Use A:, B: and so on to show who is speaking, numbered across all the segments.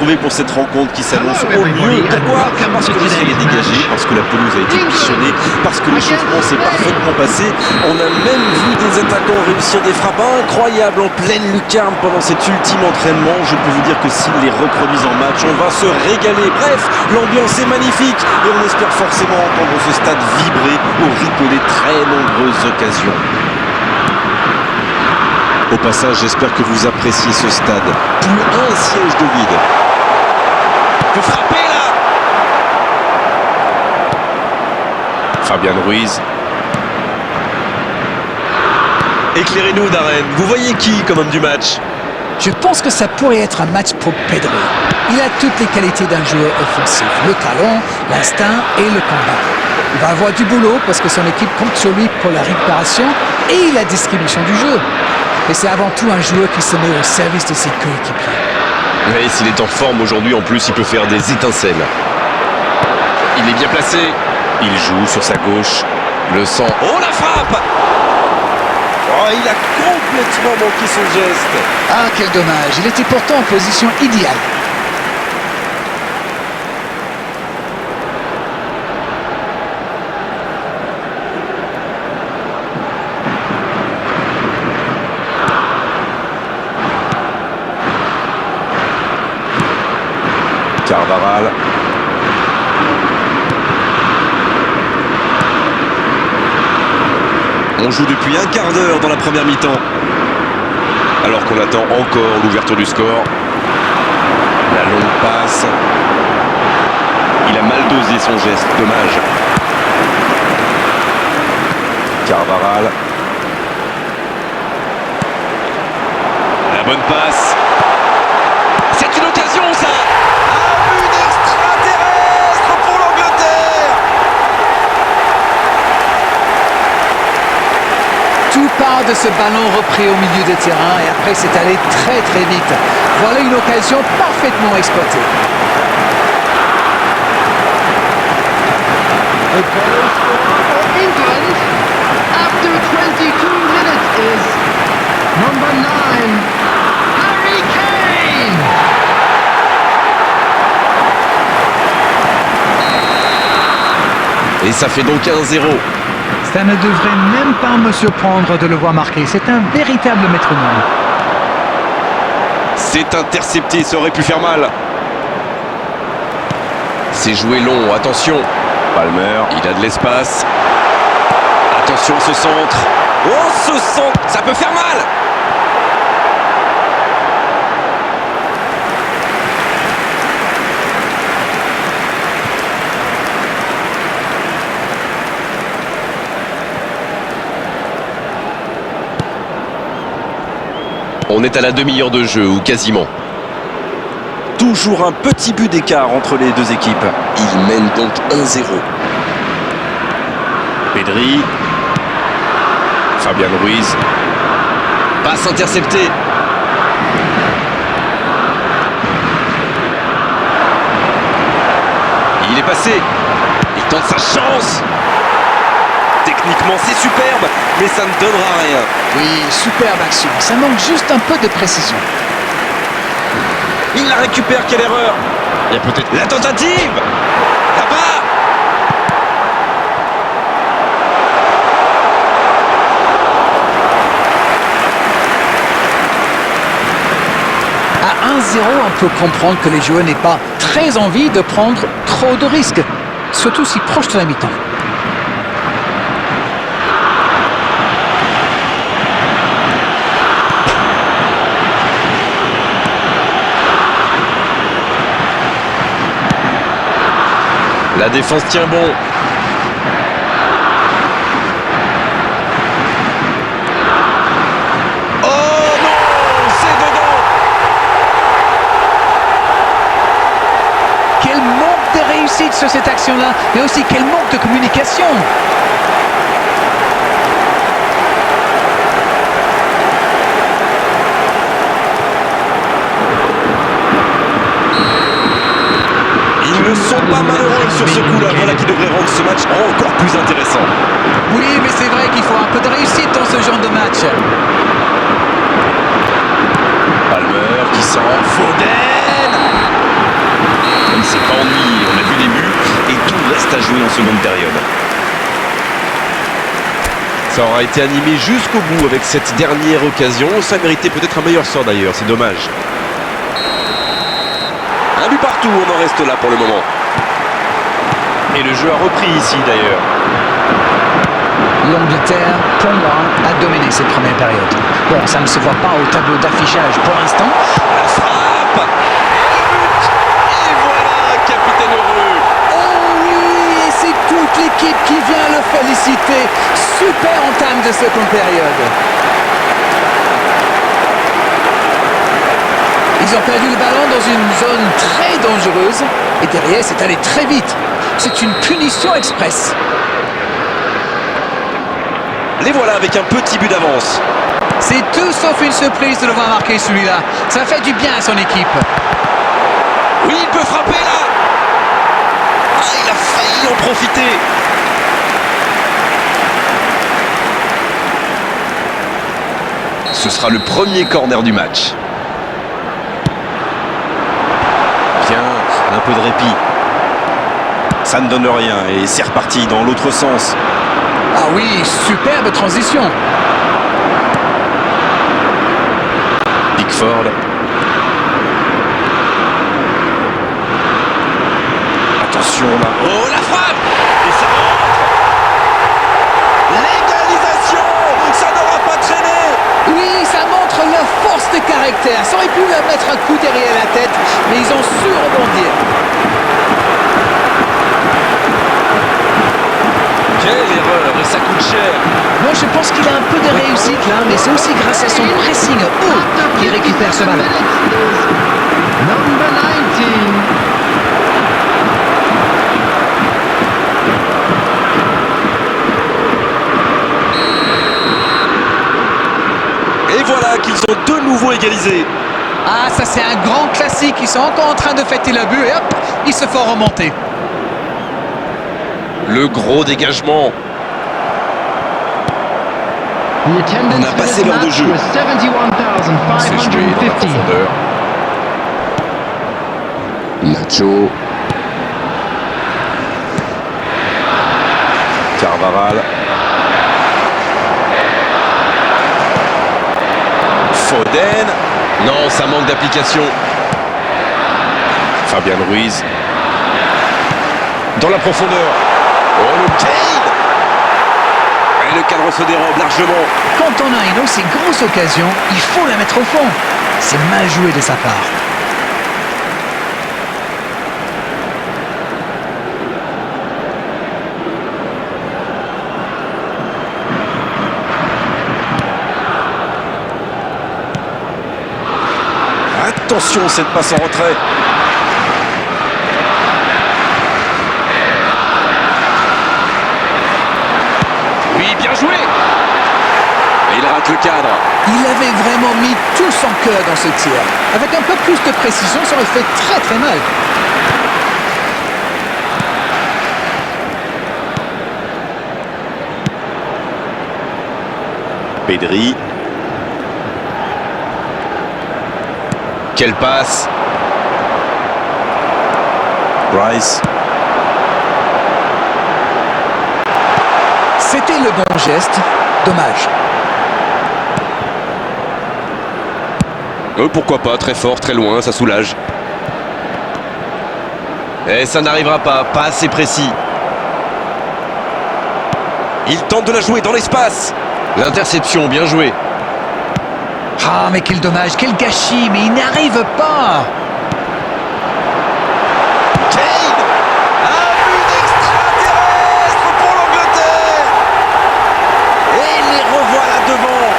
A: retrouver pour cette rencontre qui s'annonce au mieux. Pourquoi? Parce que le ciel est dégagé, parce que la pelouse a été bichonnée, parce que l'échauffement s'est parfaitement passé. On a même vu des attaquants réussir des frappes incroyables en pleine lucarne pendant cet ultime entraînement. Je peux vous dire que s'ils les reproduisent en match, on va se régaler. Bref, l'ambiance est magnifique et on espère forcément entendre ce stade vibrer au rythme des très nombreuses occasions. Au passage, j'espère que vous appréciez ce stade. Plus un siège de vide. Peut frapper là. Fabian Ruiz. Éclairez-nous, Darren. Vous voyez qui comme homme du match?
B: Je pense que ça pourrait être un match pour Pedro. Il a toutes les qualités d'un joueur offensif. Le talent, l'instinct et le combat. Il va avoir du boulot parce que son équipe compte sur lui pour la récupération et la distribution du jeu. Mais c'est avant tout un joueur qui se met au service de ses coéquipiers.
A: Oui, s'il est en forme aujourd'hui, en plus, il peut faire des étincelles. Il est bien placé. Il joue sur sa gauche. Le sent. Oh, la frappe! Oh, il a complètement manqué son geste.
B: Ah, quel dommage. Il était pourtant en position idéale.
A: Carvajal. On joue depuis un quart d'heure dans la première mi-temps. Alors qu'on attend encore l'ouverture du score. La longue passe. Il a mal dosé son geste, dommage. Carvajal. La bonne passe. C'est une occasion ça. Un but extraterrestre pour l'Angleterre.
B: Tout part de ce ballon repris au milieu de terrain et après c'est allé très très vite. Voilà une occasion parfaitement exploitée.
C: The goal for England after 22 minutes is number 9, Harry Kane.
A: Et ça fait donc 1-0.
D: Ça ne devrait même pas me surprendre de le voir marquer. C'est un véritable métronome.
A: C'est intercepté, ça aurait pu faire mal. C'est joué long, attention. Palmer, il a de l'espace. Attention ce centre. Oh, ce centre, ça peut faire mal. On est à la demi-heure de jeu, ou quasiment. Toujours un petit but d'écart entre les deux équipes. Ils mènent donc 1-0. Pedri. Fabian Ruiz. Passe interceptée. Il est passé. Il tente sa chance. Techniquement, c'est superbe, mais ça ne donnera rien.
B: Oui, superbe action. Ça manque juste un peu de précision.
A: Il la récupère, quelle erreur! Il y a peut-être la tentative! Là-bas!
B: À 1-0, on peut comprendre que les joueurs n'aient pas très envie de prendre trop de risques, surtout si proche de la mi-temps.
A: La défense tient bon. Oh non, c'est dedans.
B: Quel manque de réussite sur cette action-là, mais aussi quel manque de communication.
A: Ils ne sont pas malheureux sur ce coup-là. Voilà qui devrait rendre ce match encore plus intéressant.
B: Oui, mais c'est vrai qu'il faut un peu de réussite dans ce genre de match.
A: Palmer qui sent Foden. ne s'est pas ennuyé. On a vu les buts et tout reste à jouer en seconde période. Ça aura été animé jusqu'au bout avec cette dernière occasion. Ça méritait peut-être un meilleur sort d'ailleurs, c'est dommage. Un but partout, on en reste là pour le moment. Et le jeu a repris ici d'ailleurs.
B: L'Angleterre, pour moi, a dominé cette première période. Bon, ça ne se voit pas au tableau d'affichage pour l'instant.
A: La frappe et le but. Et voilà, capitaine heureux.
B: Oh oui, et c'est toute l'équipe qui vient le féliciter. Super entame de seconde période. Ils ont perdu le ballon dans une zone très dangereuse et derrière, c'est allé très vite. C'est une punition express.
A: Les voilà avec un petit but d'avance.
B: C'est tout sauf une surprise de le voir marquer celui-là. Ça fait du bien à son équipe.
A: Oui, il peut frapper là. Ah, il a failli en profiter. Ce sera le premier corner du match. Bien, un peu de répit. Ça ne donne rien et c'est reparti dans l'autre sens.
B: Ah oui, superbe transition.
A: Pickford. Attention là. Oh la frappe. Et ça rentre. L'égalisation. Ça n'aura pas traîné.
B: Oui, ça montre leur force de caractère. Ça aurait pu leur mettre un coup derrière la tête, mais ils ont su rebondir.
A: Quelle erreur, et ça coûte cher.
B: Moi, je pense qu'il a un peu de réussite là, mais c'est aussi grâce à son pressing haut qu'il récupère ce ballon.
C: Number 19.
A: Et voilà qu'ils ont de nouveau égalisé.
B: Ah, ça c'est un grand classique. Ils sont encore en train de fêter le but et hop, ils se font remonter.
A: Le gros dégagement.
C: The attendance
A: On a
C: for
A: passé
C: this
A: l'heure de
C: match
A: jeu.
C: was 71,550.
A: Nacho. Carvajal. Foden. Non, ça manque d'application. Fabian Ruiz. Dans la profondeur. Oh, le Kane. Et le cadre se dérobe largement.
B: Quand on a une aussi grosse occasion, il faut la mettre au fond. C'est mal joué de sa part.
A: Attention, cette passe en retrait. Oui, bien joué. Et il rate le cadre.
B: Il avait vraiment mis tout son cœur dans ce tir. Avec un peu plus de précision, ça aurait fait très très mal.
A: Pedri. Quelle passe. Rice.
B: C'était le bon geste. Dommage.
A: Pourquoi pas, très fort, très loin, ça soulage. Et ça n'arrivera pas, pas assez précis. Il tente de la jouer dans l'espace. L'interception, bien joué.
B: Ah, mais quel dommage, quel gâchis, mais il n'arrive pas.
A: Kane. Un but extraterrestre pour l'Angleterre. Et les revoilà devant.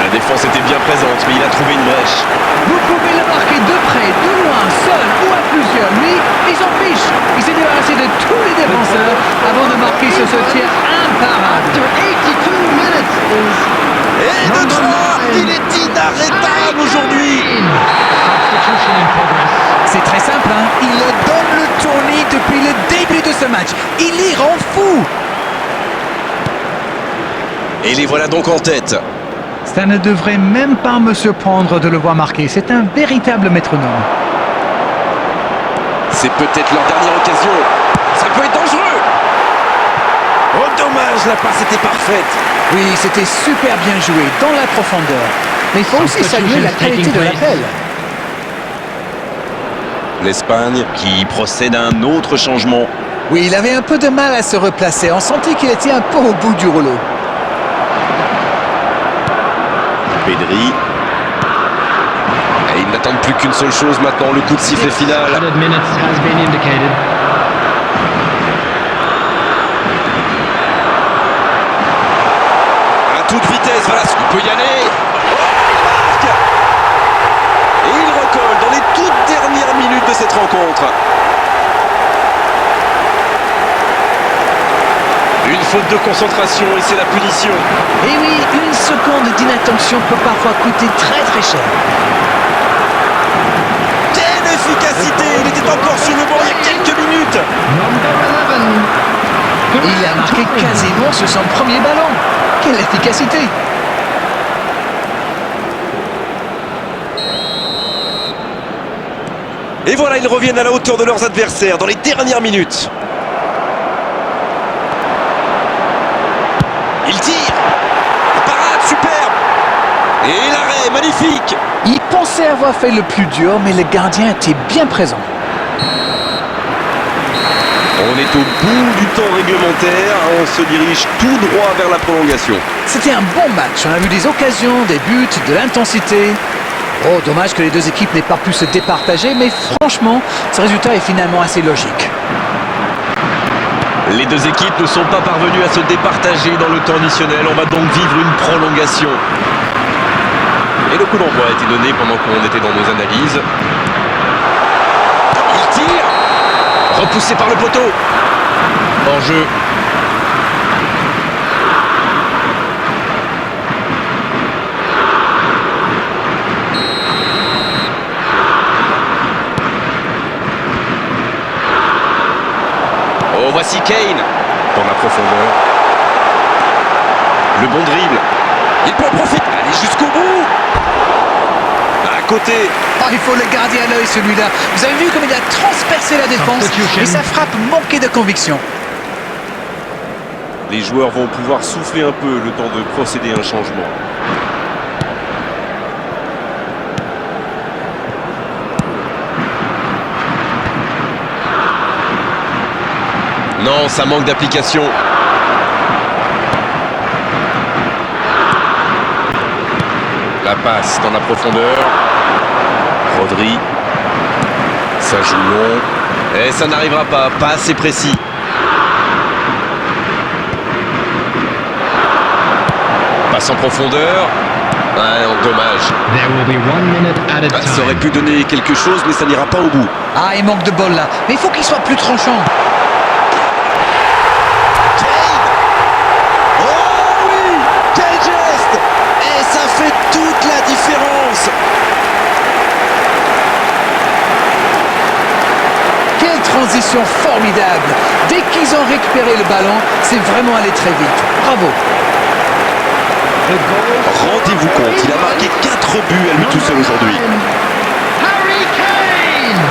A: La défense était bien présente, mais il a trouvé une brèche.
B: Vous pouvez le marquer de près, de loin, seul ou à plusieurs. Lui, il s'en fiche. Il s'est débarrassé de tous les défenseurs avant de marquer sur ce tir imparable.
C: After 82 minutes is
A: Et de 3, il est inarrêtable aujourd'hui.
C: substitution in progress.
B: C'est très simple, hein. Il donne le tournis depuis le début de ce match. Il y rend fou.
A: Et les voilà donc en tête.
D: Ça ne devrait même pas me surprendre de le voir marquer. C'est un véritable métronome.
A: C'est peut-être leur dernière occasion. Ça peut être dangereux. Oh dommage, la passe était parfaite.
B: Oui, c'était super bien joué, dans la profondeur. Mais il faut aussi saluer la qualité de l'appel.
A: L'Espagne qui procède à un autre changement.
B: Oui, il avait un peu de mal à se replacer. On sentait qu'il était un peu au bout du rouleau.
A: Pedri. Et ils n'attendent plus qu'une seule chose maintenant, le coup de sifflet final.
C: 100 minutes has been indicated.
A: À toute vitesse, voilà ce qu'il peut y aller. Oh, il marque. Et il recolle dans les toutes dernières minutes de cette rencontre. Une faute de concentration et c'est la punition.
B: Et oui, une seconde d'inattention peut parfois coûter très très cher.
A: Quelle efficacité! Il était encore sur le banc il y a quelques minutes.
C: Number 11.
B: Il a marqué quasiment sur son premier ballon. Quelle efficacité!
A: Et voilà, ils reviennent à la hauteur de leurs adversaires dans les dernières minutes. Il tire. Parade superbe. Et l'arrêt magnifique.
B: Il pensait avoir fait le plus dur, mais le gardien était bien présent.
A: On est au bout du temps réglementaire. On se dirige tout droit vers la prolongation.
B: C'était un bon match. On a vu des occasions, des buts, de l'intensité. Oh, dommage que les deux équipes n'aient pas pu se départager, mais franchement, ce résultat est finalement assez logique.
A: Les deux équipes ne sont pas parvenues à se départager dans le temps additionnel. On va donc vivre une prolongation. Et le coup d'envoi a été donné pendant qu'on était dans nos analyses. Il tire. Repoussé par le poteau. Hors jeu. Oh, voici Kane dans la profondeur. Le bon dribble. Il peut en profiter. Allez jusqu'au bout. À côté.
B: Oh, il faut le garder à l'œil celui-là. Vous avez vu comme il a transpercé la défense et sa frappe manquait de conviction.
A: Les joueurs vont pouvoir souffler un peu le temps de procéder à un changement. Non, ça manque d'application. La passe dans la profondeur. Rodri. Ça joue long. Et ça n'arrivera pas assez précis. Passe en profondeur. Ah non, dommage.
C: There will be 1 minute added
A: Ah, ça aurait
C: time.
A: pu donner quelque chose, mais ça n'ira pas au bout.
B: Ah, il manque de bol là. Mais il faut qu'il soit plus tranchant.
A: Oh oui! Quel geste! Et ça fait toute la différence!
B: Quelle transition formidable. Dès qu'ils ont récupéré le ballon, c'est vraiment allé très vite. Bravo.
A: Rendez-vous compte, il a marqué 4 buts à lui tout seul aujourd'hui.
C: Harry Kane.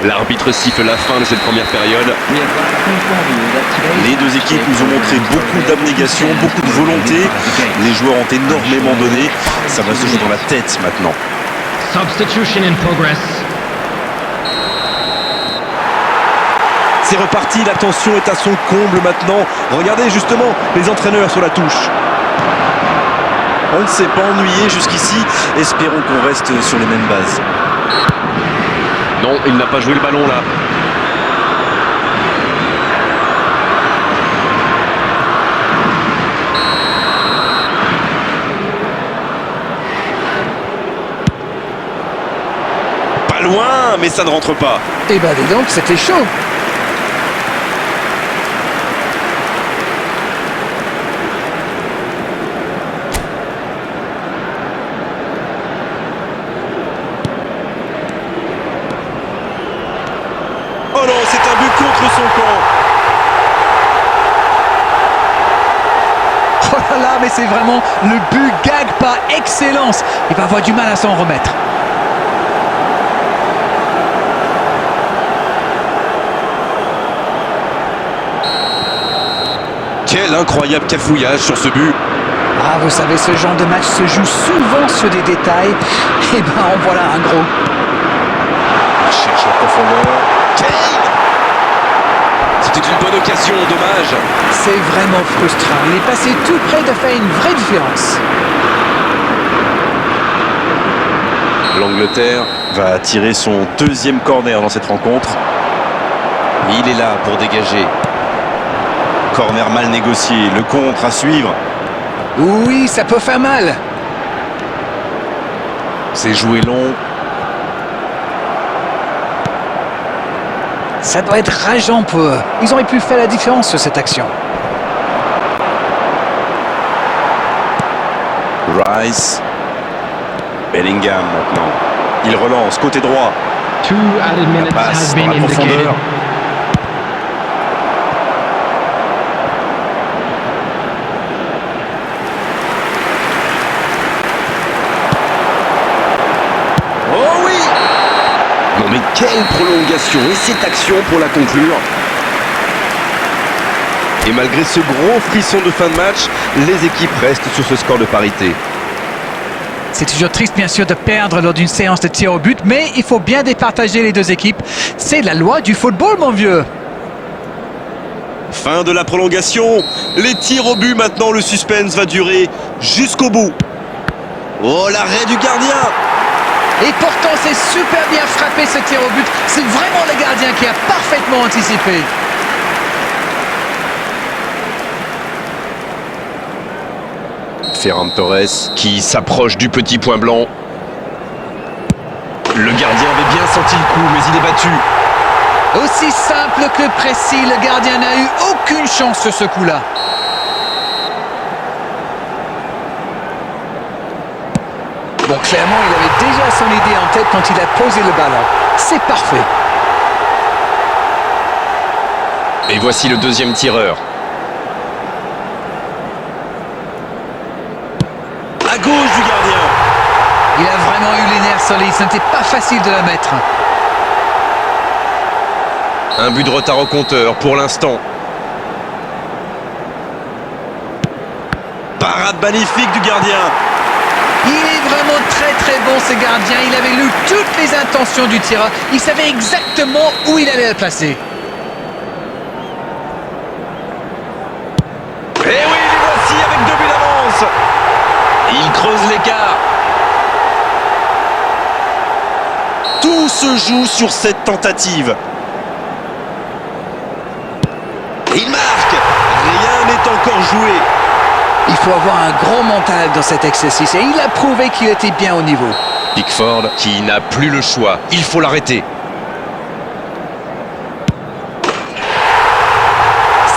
A: L'arbitre siffle la fin de cette première période. Les deux équipes nous ont montré beaucoup d'abnégation, beaucoup de volonté. Les joueurs ont énormément donné. Ça va se jouer dans la tête maintenant.
C: Substitution in progress.
A: C'est reparti, la tension est à son comble maintenant. Regardez justement les entraîneurs sur la touche. On ne s'est pas ennuyé jusqu'ici. Espérons qu'on reste sur les mêmes bases. Non, il n'a pas joué le ballon là. Pas loin, mais ça ne rentre pas.
B: Eh ben dis donc, c'était chaud. mais c'est vraiment le but gag par excellence. Il va avoir du mal à s'en remettre.
A: Quel incroyable cafouillage sur ce but.
B: Ah, vous savez, ce genre de match se joue souvent sur des détails. Et ben, en voilà un gros.
A: Il cherche la profondeur. Kane! C'était une bonne occasion, dommage.
B: C'est vraiment frustrant. Il est passé tout près de faire une vraie différence.
A: L'Angleterre va tirer son deuxième corner dans cette rencontre. Il est là pour dégager. Corner mal négocié, le contre à suivre.
B: Oui, ça peut faire mal.
A: C'est joué long.
B: Ça doit être rageant pour eux. Ils auraient pu faire la différence sur cette action.
A: Rice. Bellingham maintenant. Il relance, côté droit.
C: 2 added minutes
A: Passe
C: has
A: dans
C: been
A: la
C: indicated.
A: profondeur. Oh oui! Non mais quelle prolongation! Et cette action pour la conclure. Et malgré ce gros frisson de fin de match, les équipes restent sur ce score de parité.
B: C'est toujours triste, bien sûr, de perdre lors d'une séance de tir au but, mais il faut bien départager les deux équipes. C'est la loi du football, mon vieux.
A: Fin de la prolongation. Les tirs au but maintenant, le suspense va durer jusqu'au bout. Oh, l'arrêt du gardien!
B: Et pourtant, c'est super bien frappé ce tir au but. C'est vraiment le gardien qui a parfaitement anticipé.
A: Ferran Torres qui s'approche du petit point blanc. Le gardien avait bien senti le coup, mais il est battu.
B: Aussi simple que précis, le gardien n'a eu aucune chance sur ce coup-là. Bon, clairement, il avait déjà son idée en tête quand il a posé le ballon. C'est parfait.
A: Et voici le deuxième tireur. À gauche du gardien.
B: Il a vraiment eu les nerfs solides, ce n'était pas facile de la mettre.
A: Un but de retard au compteur pour l'instant. Parade magnifique du gardien.
B: Il est vraiment très bon ce gardien, il avait lu toutes les intentions du tireur, il savait exactement où il allait le placer.
A: Et oui, les voici avec 2 buts d'avance. Il creuse l'écart. Tout se joue sur cette tentative. Il marque. Rien n'est encore joué.
B: Il faut avoir un gros mental dans cet exercice et il a prouvé qu'il était bien au niveau.
A: Pickford qui n'a plus le choix. Il faut l'arrêter.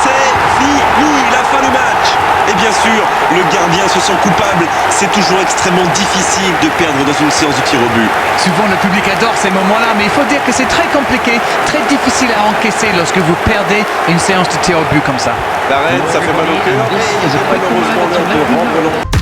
A: C'est fini, la fin du match. Et bien sûr, le gardien se sent coupable. C'est toujours extrêmement difficile de perdre dans une séance de tir au but.
B: Souvent le public adore ces moments-là, mais il faut dire que c'est très compliqué, très difficile à encaisser lorsque vous perdez une séance de tir au but comme ça.
A: L'arrête, ça fait mal au cœur.
C: This is a quick
A: Malheureusement,
C: reminder to
A: l'heure de
C: let you
A: rendre
C: know
A: l'antenne.